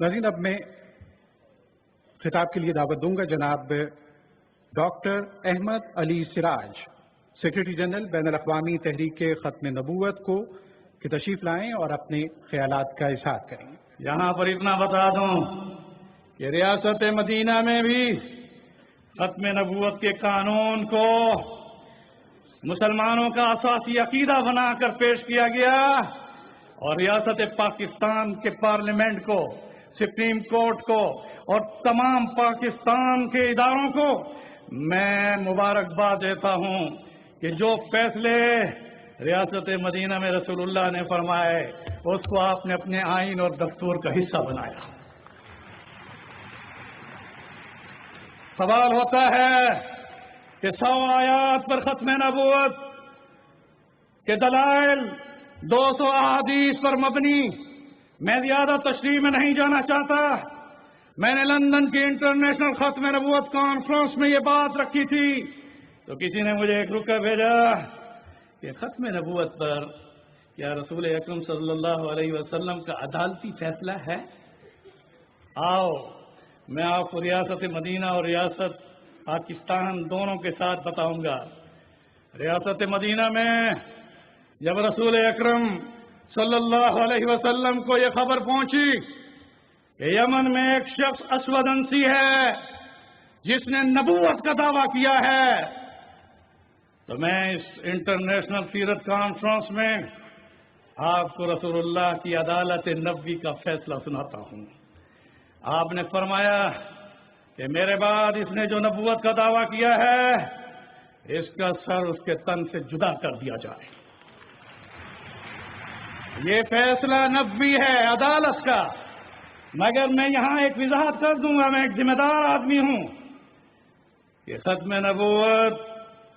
ناظرین، اب میں خطاب کے لیے دعوت دوں گا جناب ڈاکٹر احمد علی سراج، سیکرٹری جنرل بین الاقوامی تحریک ختم نبوت کو کہ تشریف لائیں اور اپنے خیالات کا اظہار کریں۔ یہاں پر اتنا بتا دوں کہ ریاست مدینہ میں بھی ختم نبوت کے قانون کو مسلمانوں کا اساسی عقیدہ بنا کر پیش کیا گیا، اور ریاست پاکستان کے پارلیمنٹ کو، سپریم کورٹ کو اور تمام پاکستان کے اداروں کو میں مبارکباد دیتا ہوں کہ جو فیصلے ریاست مدینہ میں رسول اللہ نے فرمائے اس کو آپ نے اپنے آئین اور دستور کا حصہ بنایا۔ سوال ہوتا ہے کہ 100 آیات پر ختم نبوت کے دلائل، 200 احادیث پر مبنی، میں زیادہ تشریح میں نہیں جانا چاہتا۔ میں نے لندن کی انٹرنیشنل ختم نبوت کانفرنس میں یہ بات رکھی تھی تو کسی نے مجھے ایک رکا بھیجا کہ ختم نبوت پر کیا رسول اکرم صلی اللہ علیہ وسلم کا عدالتی فیصلہ ہے؟ آؤ میں آپ کو ریاست مدینہ اور ریاست پاکستان دونوں کے ساتھ بتاؤں گا۔ ریاست مدینہ میں جب رسول اکرم صلی اللہ علیہ وسلم کو یہ خبر پہنچی کہ یمن میں ایک شخص اسود انسی ہے جس نے نبوت کا دعویٰ کیا ہے، تو میں اس انٹرنیشنل سیرت کانفرنس میں آپ کو رسول اللہ کی عدالت نبوی کا فیصلہ سناتا ہوں۔ آپ نے فرمایا کہ میرے بعد اس نے جو نبوت کا دعویٰ کیا ہے اس کا سر اس کے تن سے جدا کر دیا جائے۔ یہ فیصلہ نبوی ہے، عدالت کا، مگر میں یہاں ایک وضاحت کر دوں گا، میں ایک ذمہ دار آدمی ہوں کہ ختم نبوت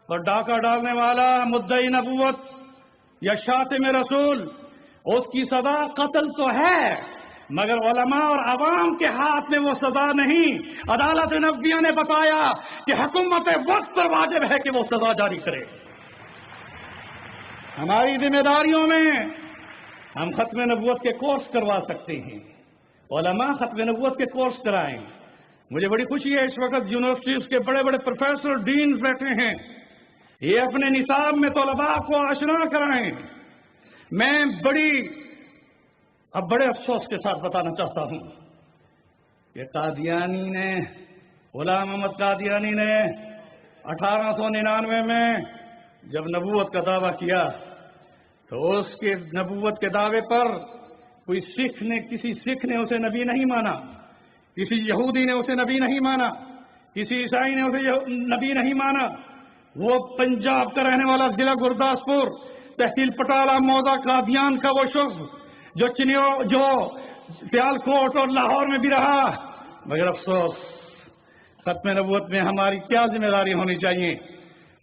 اور ڈاکہ ڈالنے والا مدعی نبوت یا شاتم رسول، اس کی سزا قتل تو ہے، مگر علماء اور عوام کے ہاتھ میں وہ سزا نہیں۔ عدالت نبویہ نے بتایا کہ حکومت وقت پر واجب ہے کہ وہ سزا جاری کرے۔ ہماری ذمہ داریوں میں ہم ختم نبوت کے کورس کروا سکتے ہیں، علماء ختم نبوت کے کورس کرائیں۔ مجھے بڑی خوشی ہے اس وقت یونیورسٹیز کے بڑے بڑے پروفیسر ڈینز بیٹھے ہیں، یہ اپنے نصاب میں طلباء کو آشنا کرائیں۔ میں بڑے افسوس کے ساتھ بتانا چاہتا ہوں کہ قادیانی نے، غلام احمد قادیانی نے 1899 میں جب نبوت کا دعویٰ کیا تو اس کے نبوت کے دعوے پر کسی سکھ نے اسے نبی نہیں مانا، کسی یہودی نے اسے نبی نہیں مانا، کسی عیسائی نے اسے نبی نہیں مانا۔ وہ پنجاب کا رہنے والا ضلع گرداسپور، تحصیل پٹالہ، موضع قادیان کا وہ شخص جو سیالکوٹ اور لاہور میں بھی رہا، مگر افسوس ختم نبوت میں ہماری کیا ذمہ داری ہونی چاہیے۔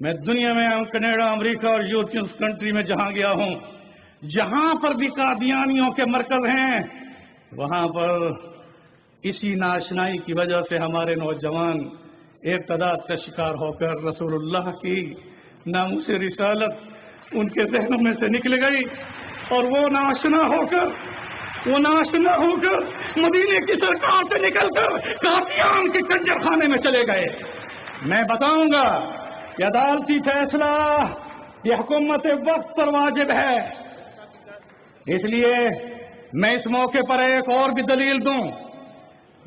میں دنیا میں کینیڈا، امریکہ اور یورپین کنٹری میں جہاں گیا ہوں، جہاں پر بھی قادیانیوں کے مرکز ہیں، وہاں پر اسی ناشنائی کی وجہ سے ہمارے نوجوان ارتداد کا شکار ہو کر رسول اللہ کی ناموس رسالت ان کے ذہنوں میں سے نکل گئی، اور وہ ناشنا ہو کر مدینے کی سرکار سے نکل کر قادیان کے کنجر خانے میں چلے گئے۔ میں بتاؤں گا کہ عدالتی فیصلہ یہ حکومت وقت پر واجب ہے، اس لیے میں اس موقع پر ایک اور بھی دلیل دوں۔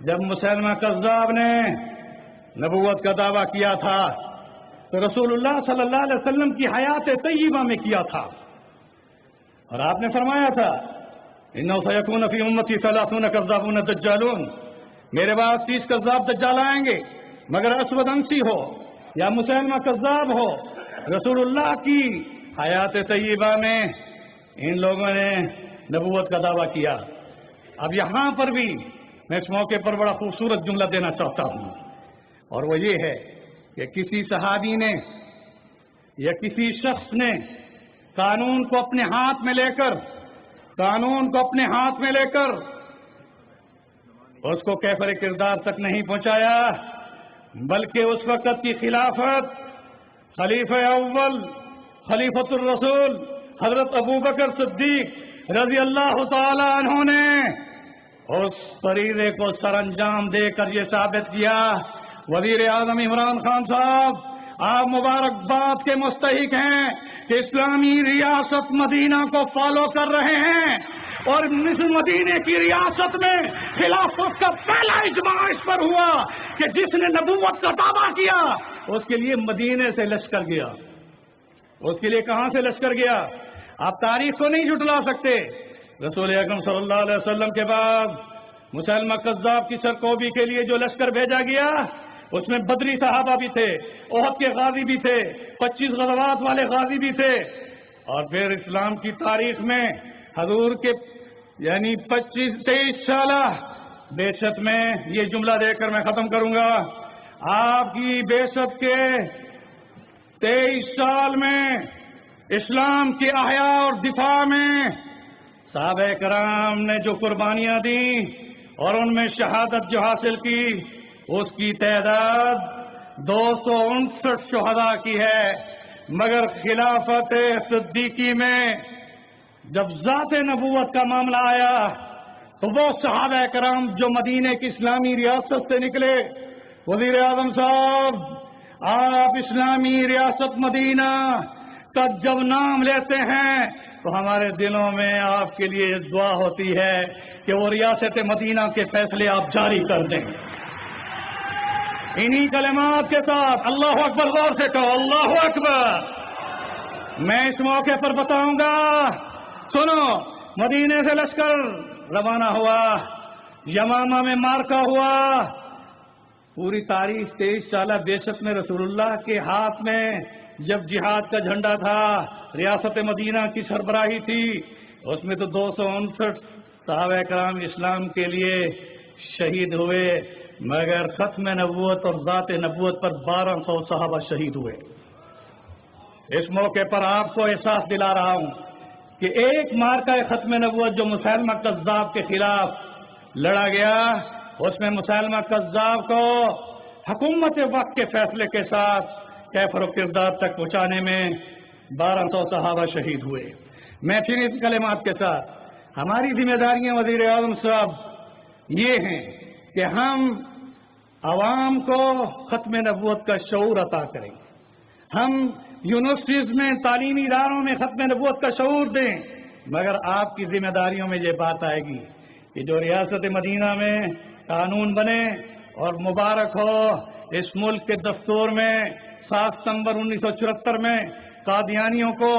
جب مسیلمہ کذاب نے نبوت کا دعویٰ کیا تھا تو رسول اللہ صلی اللہ علیہ وسلم کی حیات طیبہ میں کیا تھا، اور آپ نے فرمایا تھا اِنَّهُ سَيَكُونَ فِي أُمَّتِي 30 كَذَّابُونَ دَجَّالُونَ، میرے بعد 30 کذاب دجال آئیں گے، مگر اسود انسی ہو یا مسیلمہ کذاب ہو، رسول اللہ کی حیات طیبہ میں ان لوگوں نے نبوت کا دعویٰ کیا۔ اب یہاں پر بھی میں اس موقع پر بڑا خوبصورت جملہ دینا چاہتا ہوں، اور وہ یہ ہے کہ کسی صحابی نے یا کسی شخص نے قانون کو اپنے ہاتھ میں لے کر اس کو کیفر کردار تک نہیں پہنچایا، بلکہ اس وقت کی خلافت خلیفہ اول، خلیفۃ الرسول حضرت ابو بکر صدیق رضی اللہ تعالی عنہ نے اس فریضے کو سر انجام دے کر یہ ثابت کیا. وزیر اعظم عمران خان صاحب، آپ مبارکباد کے مستحق ہیں کہ اسلامی ریاست مدینہ کو فالو کر رہے ہیں، اور اس مدینے کی ریاست میں خلافت کا پہلا اجماع اس پر ہوا کہ جس نے نبوت کا دعویٰ کیا اس کے لیے مدینے سے لشکر گیا. اس کے لیے کہاں سے لشکر گیا؟ آپ تاریخ کو نہیں جھٹلا سکتے. رسول اکرم صلی اللہ علیہ وسلم کے بعد مسلمہ کذاب کی سرکوبی کے لیے جو لشکر بھیجا گیا اس میں بدری صحابہ بھی تھے، احد کے غازی بھی تھے، 25 غزوات والے غازی بھی تھے. اور پھر اسلام کی تاریخ میں حضور کے یعنی 23 سالہ بعثت میں یہ جملہ دے کر میں ختم کروں گا. آپ کی بعثت کے 23 سال میں اسلام کی احیاء اور دفاع میں صحابہ کرام نے جو قربانیاں دیں اور ان میں شہادت جو حاصل کی اس کی تعداد 259 شہداء کی ہے. مگر خلافت صدیقی میں جب ذات نبوت کا معاملہ آیا تو وہ صحابہ کرام جو مدینے کی اسلامی ریاست سے نکلے، وزیر اعظم صاحب آپ اسلامی ریاست مدینہ کا جب نام لیتے ہیں تو ہمارے دلوں میں آپ کے لیے دعا ہوتی ہے کہ وہ ریاست مدینہ کے فیصلے آپ جاری کر دیں. انہی کلمات کے ساتھ اللہ اکبر، غور سے کہو اللہ اکبر. میں اس موقع پر بتاؤں گا، سنو، مدینے سے لشکر روانہ ہوا، یمامہ میں مارکا ہوا. پوری تاریخ 23 سالہ بعثت میں رسول اللہ کے ہاتھ میں جب جہاد کا جھنڈا تھا، ریاست مدینہ کی سربراہی تھی، اس میں تو 259 صحابہ کرام اسلام کے لیے شہید ہوئے، مگر ختم نبوت اور ذات نبوت پر 1200 صحابہ شہید ہوئے. اس موقع پر آپ کو احساس دلا رہا ہوں کہ ایک مارکہ ختم نبوت جو مسلمہ کذاب کے خلاف لڑا گیا، اس میں مسلمہ کذاب کو حکومت وقت کے فیصلے کے ساتھ کیفر و کردار تک پہنچانے میں 1200 صحابہ شہید ہوئے. میں پھر اس کلمات کے ساتھ ہماری ذمہ داریاں وزیر اعظم صاحب یہ ہیں کہ ہم عوام کو ختم نبوت کا شعور عطا کریں، ہم یونیورسٹیز میں تعلیمی اداروں میں ختم نبوت کا شعور دیں. مگر آپ کی ذمہ داریوں میں یہ بات آئے گی کہ جو ریاست مدینہ میں قانون بنے، اور مبارک ہو اس ملک کے دستور میں 7 ستمبر 1974 میں قادیانیوں کو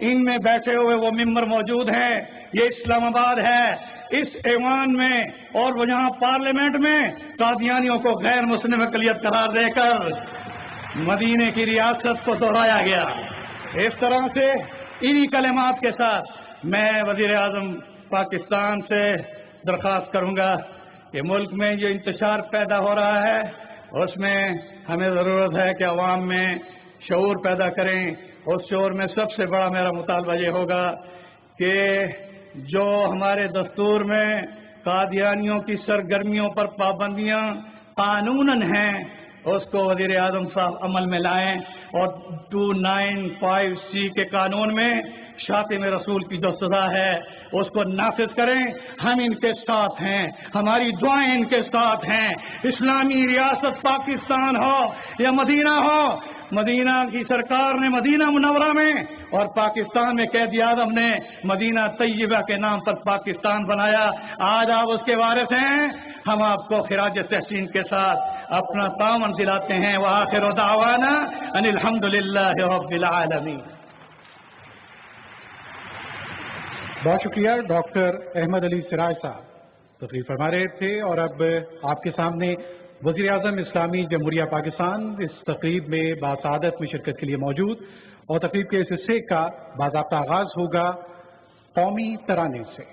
ان میں بیٹھے ہوئے وہ ممبر موجود ہیں، یہ اسلام آباد ہے، اس ایوان میں اور وہ یہاں پارلیمنٹ میں قادیانیوں کو غیر مسلم اقلیت قرار دے کر مدینے کی ریاست کو دہرایا گیا. اس طرح سے انہی کلمات کے ساتھ میں وزیر اعظم پاکستان سے درخواست کروں گا کہ ملک میں جو انتشار پیدا ہو رہا ہے اس میں ہمیں ضرورت ہے کہ عوام میں شعور پیدا کریں. اس شعور میں سب سے بڑا میرا مطالبہ یہ ہوگا کہ جو ہمارے دستور میں قادیانیوں کی سرگرمیوں پر پابندیاں قانوناً ہیں اس کو وزیر اعظم صاحب عمل میں لائیں، اور 295C کے قانون میں شاتم رسول کی جو سزا ہے اس کو نافذ کریں. ہم ان کے ساتھ ہیں، ہماری دعائیں ان کے ساتھ ہیں. اسلامی ریاست پاکستان ہو یا مدینہ ہو، مدینہ کی سرکار نے مدینہ منورہ میں اور پاکستان میں قائد اعظم نے مدینہ طیبہ کے نام پر پاکستان بنایا. آج آپ اس کے وارث ہیں. ہم آپ کو خراج تحسین کے ساتھ اپنا تعاون دلاتے ہیں. وآخر دعوانا ان الحمدللہ رب العالمین. بہت شکریہ ڈاکٹر احمد علی سراج صاحب تقریر فرما رہے تھے. اور اب آپ کے سامنے وزیر اعظم اسلامی جمہوریہ پاکستان اس تقریب میں باسعادت میں شرکت کے لیے موجود، اور تقریب کے اس حصے کا باضابطہ آغاز ہوگا قومی ترانے سے.